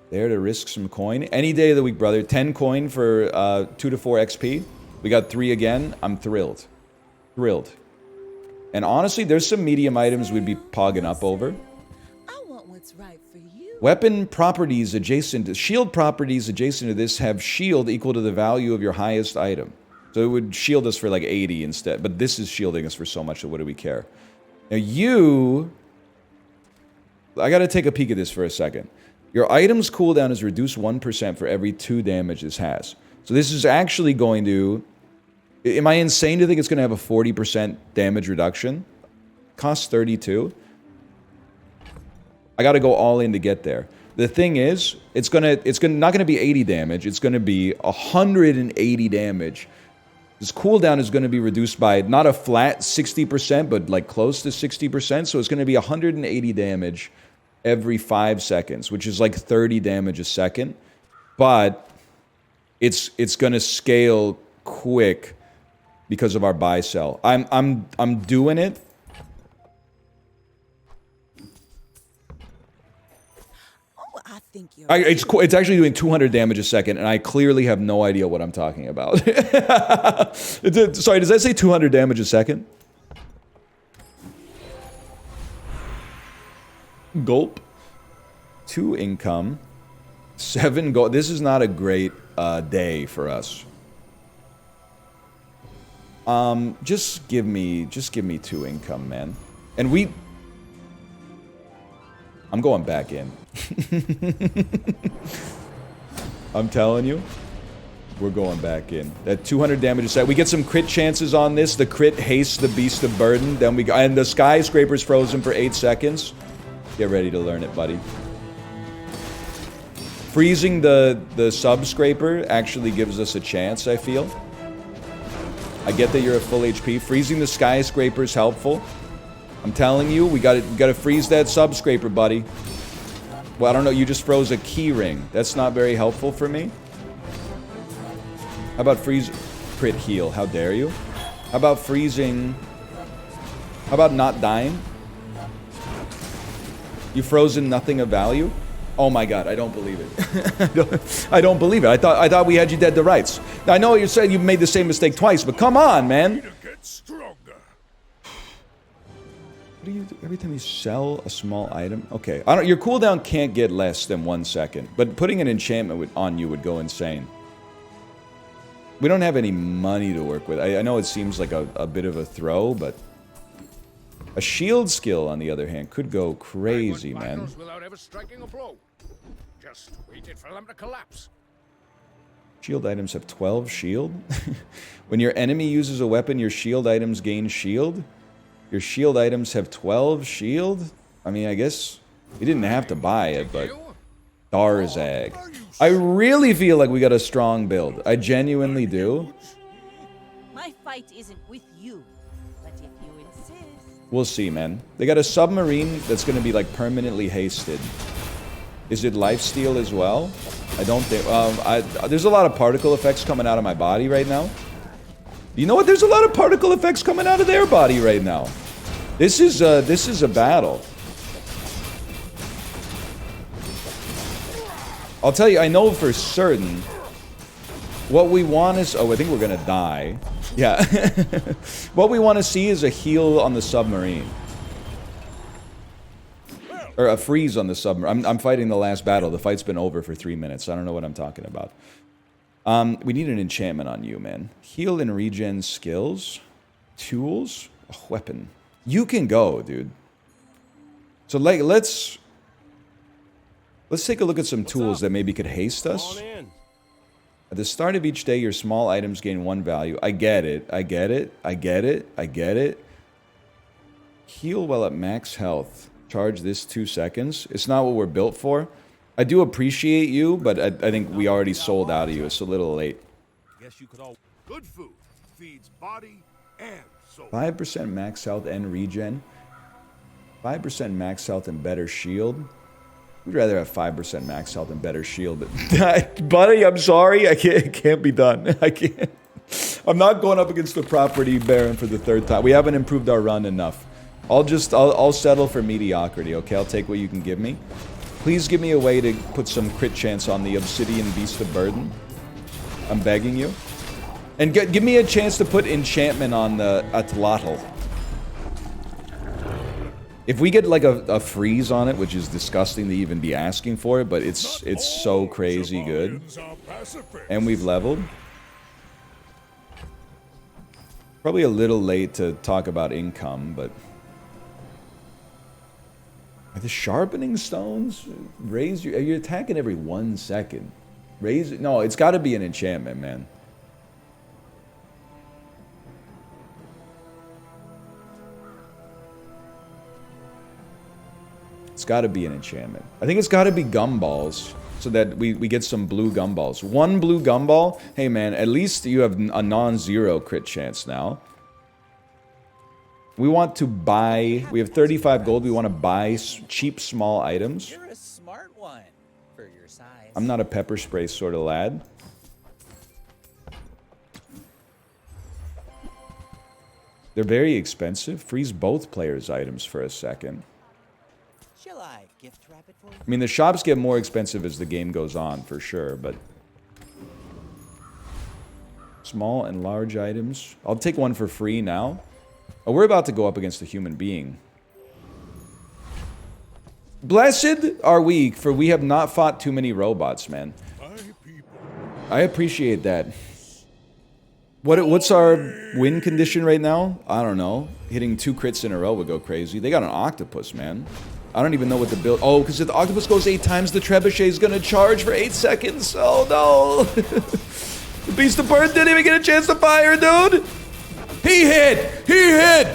There to risk some coin. Any day of the week, brother. 10 coin for 2 to 4 XP. We got 3 again. I'm thrilled. Thrilled. And honestly, there's some medium items we'd be pogging up over. I want what's right for you. Weapon properties adjacent to... Shield properties adjacent to this have shield equal to the value of your highest item. So it would shield us for like 80 instead. But this is shielding us for so much that what do we care? Now you... I gotta take a peek at this for a second. Your item's cooldown is reduced 1% for every 2 damage this has. So this is actually going to... Am I insane to think it's going to have a 40% damage reduction? Costs 32. I got to go all in to get there. The thing is, it's not gonna be 80 damage. It's going to be 180 damage. This cooldown is going to be reduced by not a flat 60%, but like close to 60%. So it's going to be 180 damage every 5 seconds, which is like 30 damage a second. But it's going to scale quick because of our buy sell. I'm doing it. Oh, I think you're. It's actually doing 200 damage a second, and I clearly have no idea what I'm talking about. Sorry, does that say 200 damage a second? Gulp. 2 income. 7 gold. This is not a great day for us. Just give me 2 income, man. And I'm going back in. I'm telling you, we're going back in. That 200 damage a set. We get some crit chances on this. The crit hastes the Beast of Burden. Then and the skyscraper's frozen for 8 seconds. Get ready to learn it, buddy. Freezing the subscraper actually gives us a chance, I feel. I get that you're at full HP. Freezing the skyscraper is helpful. I'm telling you, we gotta freeze that subscraper, buddy. Well, I don't know, you just froze a key ring. That's not very helpful for me. How about freeze... Crit heal, how dare you? How about freezing... How about not dying? You frozen nothing of value? Oh my god, I don't believe it. I don't believe it. I thought we had you dead to rights. Now, I know you're saying you've made the same mistake twice, but come on, man. Get stronger. What do you do every time you sell a small item? Okay, your cooldown can't get less than 1 second, but putting an enchantment on you would go insane. We don't have any money to work with. I know it seems like a bit of a throw, but a shield skill, on the other hand, could go crazy, man. Without ever striking a blow. Just waited for them to collapse. Shield items have 12 shield. When your enemy uses a weapon, your shield items gain shield. Your shield items have 12 shield. I mean, I guess you didn't have to buy it, but Darzag. I really feel like we got a strong build. I genuinely do. My fight isn't with you, but if you insist. We'll see, man. They got a submarine that's going to be, like, permanently hasted. Is it lifesteal as well? I don't think... there's a lot of particle effects coming out of my body right now. You know what? There's a lot of particle effects coming out of their body right now. This is a battle. I'll tell you, I know for certain... What we want is... Oh, I think we're going to die. Yeah. What we want to see is a heal on the submarine. Or a freeze on the submarine. I'm fighting the last battle. The fight's been over for 3 minutes. So I don't know what I'm talking about. We need an enchantment on you, man. Heal and regen skills. Tools. A weapon. You can go, dude. So, like, let's take a look at some tools that maybe could haste us. At the start of each day, your small items gain 1 value. I get it. I get it. I get it. I get it. Heal while at max health. Charge this 2 seconds. It's not what we're built for. I do appreciate you, but I think we already sold out of you. It's a little late. Guess you could all good food feeds body and soul. 5% max health and regen. 5% max health and better shield. We'd rather have 5% max health and better shield. But buddy, I'm sorry. It can't be done. I can't. I'm not going up against the property baron for the 3rd time. We haven't improved our run enough. I'll settle for mediocrity, okay? I'll take what you can give me. Please give me a way to put some crit chance on the Obsidian Beast of Burden. I'm begging you. And give me a chance to put enchantment on the Atlatl. If we get like a freeze on it, which is disgusting to even be asking for it, but it's so crazy good. And we've leveled. Probably a little late to talk about income, but... Are the sharpening stones? Raise your... You're attacking every 1 second. Raise it... No, it's got to be an enchantment, man. It's got to be an enchantment. I think it's got to be gumballs, so that we get some blue gumballs. 1 blue gumball? Hey, man, at least you have a non-zero crit chance now. We want to buy... We have 35 gold. We want to buy cheap, small items. You're a smart one for your size. I'm not a pepper spray sort of lad. They're very expensive. Freeze both players' items for a second. Shall I gift wrap it for you? I mean, the shops get more expensive as the game goes on, for sure, but... Small and large items. I'll take one for free now. Oh, we're about to go up against a human being. Blessed are we, for we have not fought too many robots, man. I appreciate that. What's our win condition right now? I don't know. Hitting 2 crits in a row would go crazy. They got an octopus, man. I don't even know what the build... Oh, because if the octopus goes 8 times, the trebuchet is going to charge for 8 seconds. Oh, no. The beast of burden didn't even get a chance to fire, dude. He hit! He hit!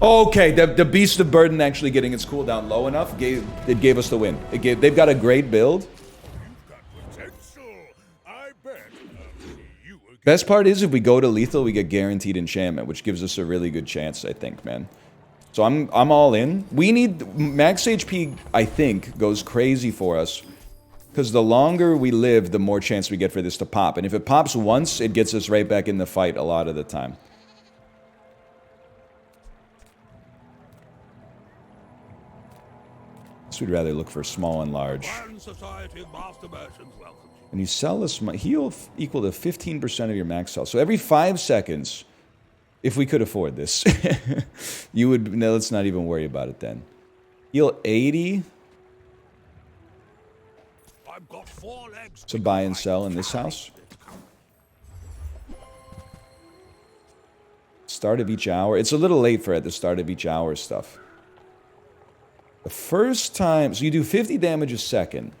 Okay, the beast of burden actually getting its cooldown low enough gave us the win. They've got a great build. Best part is if we go to lethal, we get guaranteed enchantment, which gives us a really good chance, I think, man. So I'm all in. We need... Max HP, I think, goes crazy for us. Because the longer we live, the more chance we get for this to pop. And if it pops once, it gets us right back in the fight a lot of the time. So we'd rather look for small and large. And you sell this... Heal equal to 15% of your max health. So every 5 seconds... If we could afford this, you would... No, let's not even worry about it then. Heal 80. So buy and sell in this house. Start of each hour. It's a little late for at the start of each hour stuff. The first time... So you do 50 damage a second.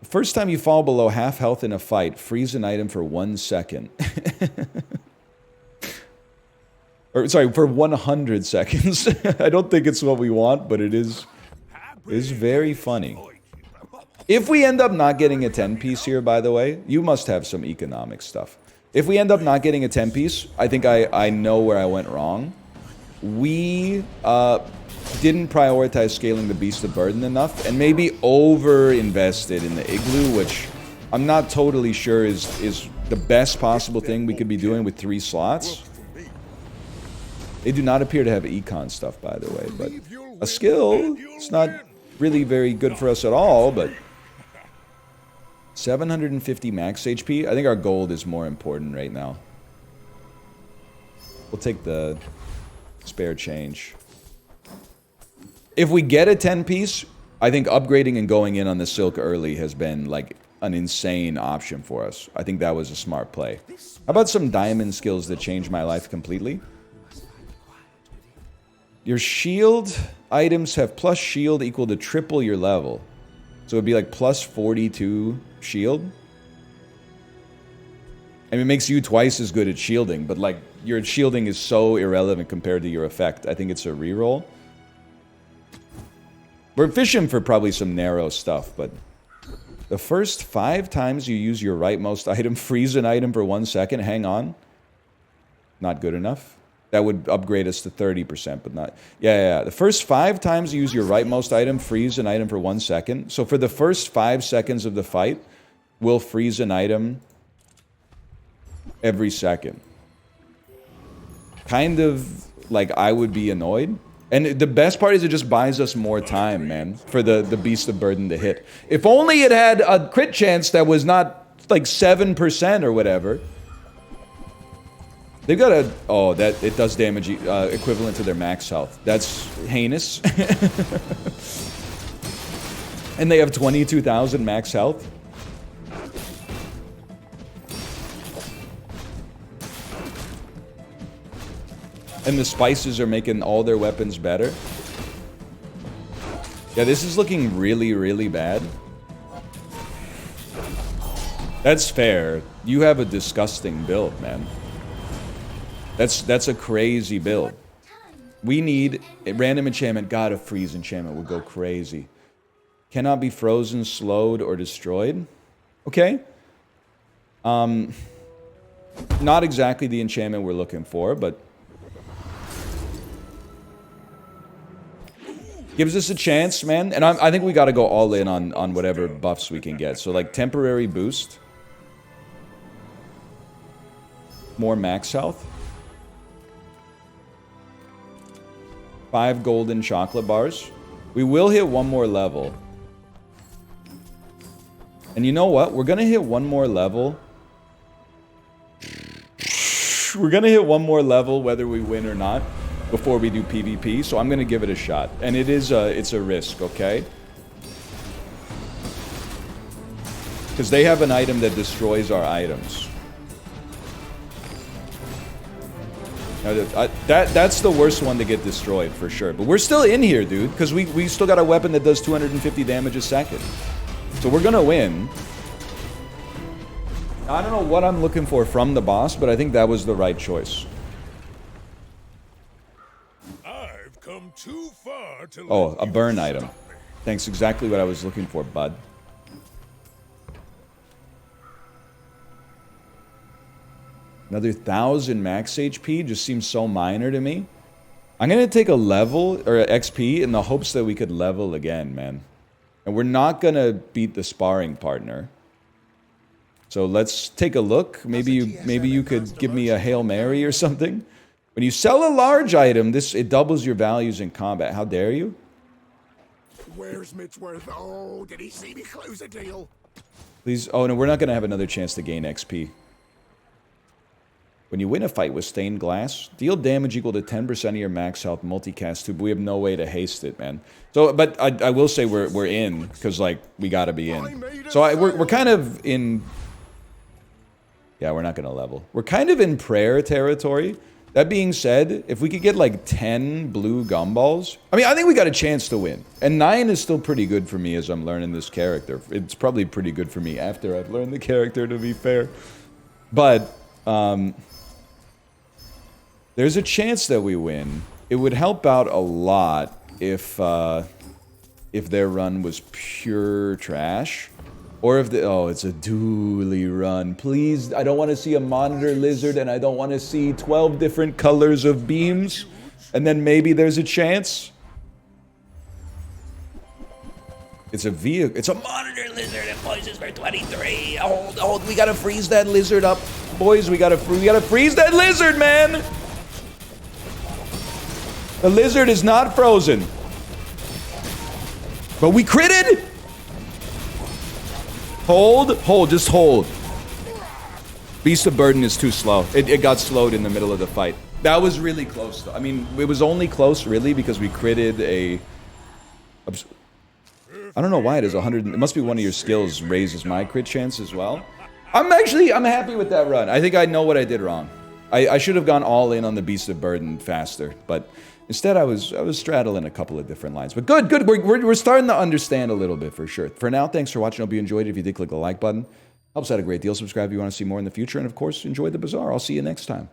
The first time you fall below half health in a fight, freeze an item for 1 second. Or, sorry, for 100 seconds. I don't think it's what we want, but it is very funny. If we end up not getting a 10-piece here, by the way, you must have some economic stuff. If we end up not getting a 10-piece, I think I know where I went wrong. We didn't prioritize scaling the Beast of Burden enough, and maybe over-invested in the Igloo, which I'm not totally sure is the best possible thing we could be doing with 3 slots. They do not appear to have econ stuff, by the way, but a skill, it's not really very good for us at all, but 750 max HP. I think our gold is more important right now. We'll take the spare change. If we get a 10-piece, I think upgrading and going in on the silk early has been like an insane option for us. I think that was a smart play. How about some diamond skills that change my life completely? Your shield items have plus shield equal to triple your level. So it'd be like plus 42 shield. I mean, it makes you twice as good at shielding, but like your shielding is so irrelevant compared to your effect. I think it's a reroll. We're fishing for probably some narrow stuff, but the first 5 times you use your rightmost item, freeze an item for 1 second, hang on. Not good enough. That would upgrade us to 30%, but not... Yeah. The first 5 times you use your rightmost item, freeze an item for 1 second. So for the first 5 seconds of the fight, we'll freeze an item every second. Kind of like I would be annoyed. And the best part is it just buys us more time, man, for the Beast of Burden to hit. If only it had a crit chance that was not like 7% or whatever. They've got a... Oh, that it does damage equivalent to their max health. That's heinous. And they have 22,000 max health. And the spices are making all their weapons better. Yeah, this is looking really, really bad. That's fair. You have a disgusting build, man. That's a crazy build. We need a random enchantment. God, a freeze enchantment would go crazy. Cannot be frozen, slowed, or destroyed. Okay. Not exactly the enchantment we're looking for, but gives us a chance, man. And I think we got to go all in on whatever buffs we can get. So like temporary boost, more max health. 5 golden chocolate bars. We will hit one more level. And you know what? We're going to hit one more level. We're going to hit one more level whether we win or not before we do PvP. So I'm going to give it a shot. And it is it's a risk, okay? Because they have an item that destroys our items. Now, that's the worst one to get destroyed, for sure. But we're still in here, dude, because we still got a weapon that does 250 damage a second. So we're going to win. I don't know what I'm looking for from the boss, but I think that was the right choice. I've come too far to Oh, a burn item. Thanks, exactly what I was looking for, bud. Another 1,000 max HP just seems so minor to me. I'm going to take a level, or XP, in the hopes that we could level again, man. And we're not going to beat the sparring partner. So let's take a look. Maybe you could give me a Hail Mary or something. When you sell a large item, it doubles your values in combat. How dare you? Where's Mitchworth? Oh, did he see me close a deal? Please. Oh, no, we're not going to have another chance to gain XP. When you win a fight with stained glass, deal damage equal to 10% of your max health multicast too, but we have no way to haste it, man. So, but I will say we're in, because, like, we gotta be in. So we're kind of in... Yeah, we're not gonna level. We're kind of in prayer territory. That being said, if we could get, like, 10 blue gumballs... I mean, I think we got a chance to win. And 9 is still pretty good for me as I'm learning this character. It's probably pretty good for me after I've learned the character, to be fair. But, there's a chance that we win. It would help out a lot if their run was pure trash. Or if oh, it's a dually run. Please, I don't want to see a monitor lizard and I don't want to see 12 different colors of beams. And then maybe there's a chance. It's a vehicle. It's a monitor lizard and poisons for 23. Hold, we gotta freeze that lizard up. Boys, we gotta freeze that lizard, man! The lizard is not frozen. But we critted! Hold, just hold. Beast of Burden is too slow. It got slowed in the middle of the fight. That was really close, though. I mean, it was only close, really, because we critted a... I don't know why it is 100... It must be one of your skills raises my crit chance as well. I'm happy with that run. I think I know what I did wrong. I should have gone all in on the Beast of Burden faster, but... Instead, I was straddling a couple of different lines. But good. We're starting to understand a little bit for sure. For now, thanks for watching. Hope you enjoyed it. If you did, click the like button. Helps out a great deal. Subscribe if you want to see more in the future. And of course, enjoy the Bazaar. I'll see you next time.